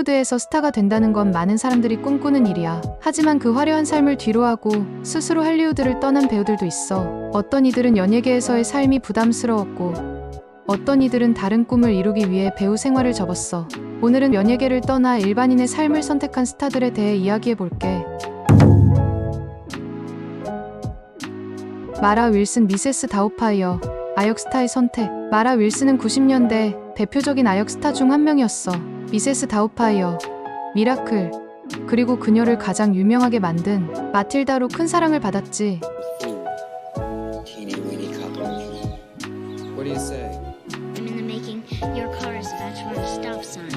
할리우드에서 스타가 된다는 건 많은 사람들이 꿈꾸는 일이야. 하지만 그 화려한 삶을 뒤로하고 스스로 할리우드를 떠난 배우들도 있어. 어떤 이들은 연예계에서의 삶이 부담스러웠고 어떤 이들은 다른 꿈을 이루기 위해 배우 생활을 접었어. 오늘은 연예계를 떠나 일반인의 삶을 선택한 스타들에 대해 이야기해볼게. 마라 윌슨, 미세스 다우파이어. 아역 스타의 선택. 마라 윌슨은 90년대 대표적인 아역 스타 중 한 명이었어. 미세스 다우파이어, 미라클, 그리고 그녀를 가장 유명하게 만든 마틸다로 큰 사랑을 받았지. Teeny weeny couple. What do you say? I'm in the making. Your car is about to run a stop sign.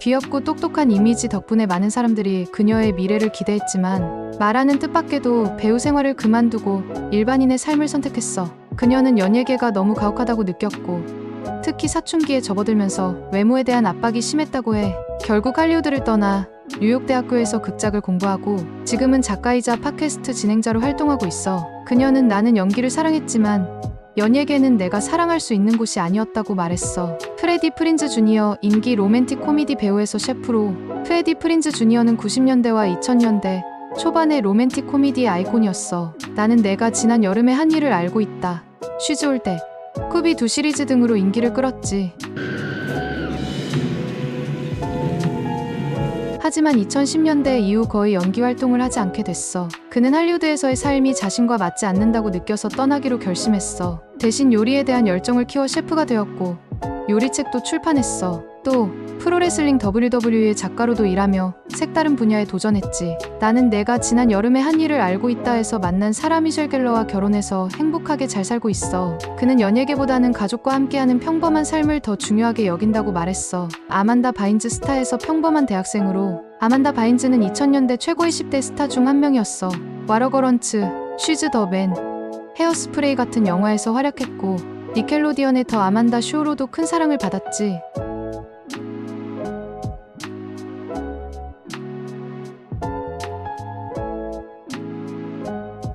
귀엽고 똑똑한 이미지 덕분에 많은 사람들이 그녀의 미래를 기대했지만 마라는 뜻밖에도 배우 생활을 그만두고 일반인의 삶을 선택했어. 그녀는 연예계가 너무 가혹하다고 느꼈고 특히 사춘기에 접어들면서 외모에 대한 압박이 심했다고 해. 결국 할리우드를 떠나 뉴욕대학교에서 극작을 공부하고 지금은 작가이자 팟캐스트 진행자로 활동하고 있어. 그녀는 나는 연기를 사랑했지만 연예계는 내가 사랑할 수 있는 곳이 아니었다고 말했어. 프레디 프린즈 주니어, 인기 로맨틱 코미디 배우에서 셰프로. 프레디 프린즈 주니어는 90년대와 2000년대 초반의 로맨틱 코미디의 아이콘이었어. 나는 내가 지난 여름에 한 일을 알고 있다. 쉬즈 올 때, 쿠비2 시리즈 등으로 인기를 끌었지. 하지만 2010년대 이후 거의 연기 활동을 하지 않게 됐어. 그는 할리우드에서의 삶이 자신과 맞지 않는다고 느껴서 떠나기로 결심했어. 대신 요리에 대한 열정을 키워 셰프가 되었고 요리책도 출판했어. 또 프로레슬링 WWE의 작가로도 일하며 색다른 분야에 도전했지. 나는 내가 지난 여름에 한 일을 알고 있다 해서 만난 사라 미셸 갤러와 결혼해서 행복하게 잘 살고 있어. 그는 연예계보다는 가족과 함께하는 평범한 삶을 더 중요하게 여긴다고 말했어. 아만다 바인즈, 스타에서 평범한 대학생으로. 아만다 바인즈는 2000년대 최고의 10대 스타 중 한 명이었어. 와러거런츠, 쉬즈 더 맨, 헤어스프레이 같은 영화에서 활약했고 니켈로디언의 더 아만다 쇼로도 큰 사랑을 받았지.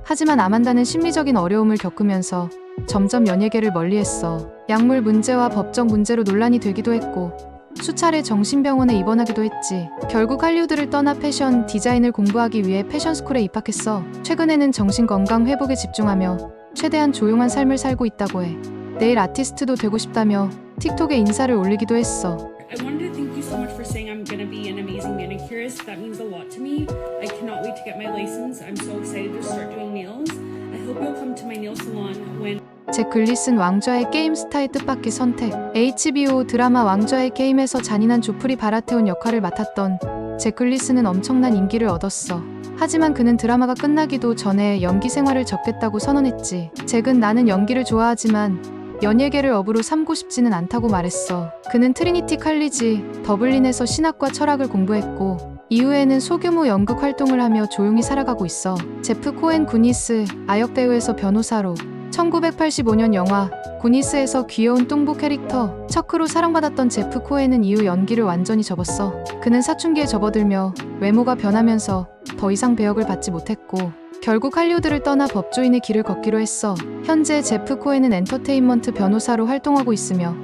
하지만 아만다는 심리적인 어려움을 겪으면서 점점 연예계를 멀리했어. 약물 문제와 법적 문제로 논란이 되기도 했고 수차례 정신병원에 입원하기도 했지. 결국 할리우드를 떠나 패션 디자인을 공부하기 위해 패션스쿨에 입학했어. 최근에는 정신건강 회복에 집중하며 최대한 조용한 삶을 살고 있다고 해. 내일 아티스트도 되고 싶다며 틱톡에 인사를 올리기도 했어. I wanted to thank you so much for saying I'm going to be an amazing manicurist. That means a lot to me. I cannot wait to get my license. I'm so excited to start doing nails. I hope you'll come to my nail salon when... 잭 글리슨, 왕좌의 게임 스타의 뜻밖의 선택. HBO 드라마 왕좌의 게임에서 잔인한 조프리 바라테온 역할을 맡았던 잭 글리슨은 엄청난 인기를 얻었어. 하지만 그는 드라마가 끝나기도 전에 연기 생활을 접겠다고 선언했지. 잭은 나는 연기를 좋아하지만 연예계를 업으로 삼고 싶지는 않다고 말했어. 그는 트리니티 칼리지 더블린에서 신학과 철학을 공부했고 이후에는 소규모 연극 활동을 하며 조용히 살아가고 있어. 제프 코엔, 구니스, 아역 배우에서 변호사로. 1985년 영화 구니스에서 귀여운 뚱보 캐릭터 척크로 사랑받았던 제프 코엔은 이후 연기를 완전히 접었어. 그는 사춘기에 접어들며 외모가 변하면서 더 이상 배역을 받지 못했고 결국 할리우드를 떠나 법조인의 길을 걷기로 했어. 현재 제프 코엔은 엔터테인먼트 변호사로 활동하고 있으며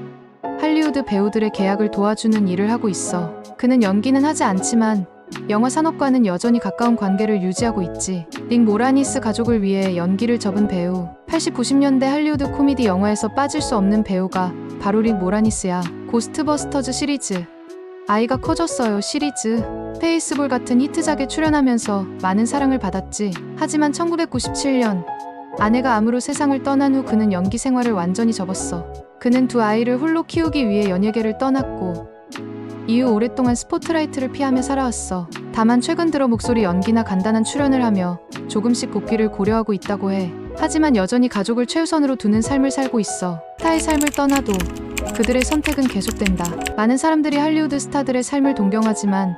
할리우드 배우들의 계약을 도와주는 일을 하고 있어. 그는 연기는 하지 않지만 영화 산업과는 여전히 가까운 관계를 유지하고 있지. 릭 모라니스 가족을 위해 연기를 접은 배우. 80, 90년대 할리우드 코미디 영화에서 빠질 수 없는 배우가 바로 릭 모라니스야. 고스트버스터즈 시리즈, 아이가 커졌어요 시리즈, 페이스볼 같은 히트작에 출연하면서 많은 사랑을 받았지. 하지만 1997년 아내가 암으로 세상을 떠난 후 그는 연기 생활을 완전히 접었어. 그는 두 아이를 홀로 키우기 위해 연예계를 떠났고 이후 오랫동안 스포트라이트를 피하며 살아왔어. 다만 최근 들어 목소리 연기나 간단한 출연을 하며 조금씩 복귀를 고려하고 있다고 해. 하지만 여전히 가족을 최우선으로 두는 삶을 살고 있어. 스타의 삶을 떠나도 그들의 선택은 계속된다. 많은 사람들이 할리우드 스타들의 삶을 동경하지만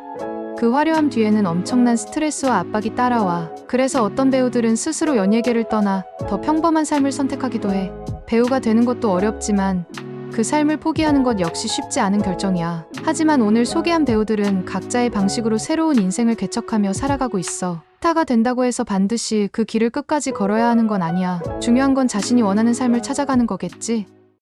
그 화려함 뒤에는 엄청난 스트레스와 압박이 따라와. 그래서 어떤 배우들은 스스로 연예계를 떠나 더 평범한 삶을 선택하기도 해. 배우가 되는 것도 어렵지만 그 삶을 포기하는 것 역시 쉽지 않은 결정이야. 하지만 오늘 소개한 배우들은 각자의 방식으로 새로운 인생을 개척하며 살아가고 있어. 스타가 된다고 해서 반드시 그 길을 끝까지 걸어야 하는 건 아니야. 중요한 건 자신이 원하는 삶을 찾아가는 거겠지.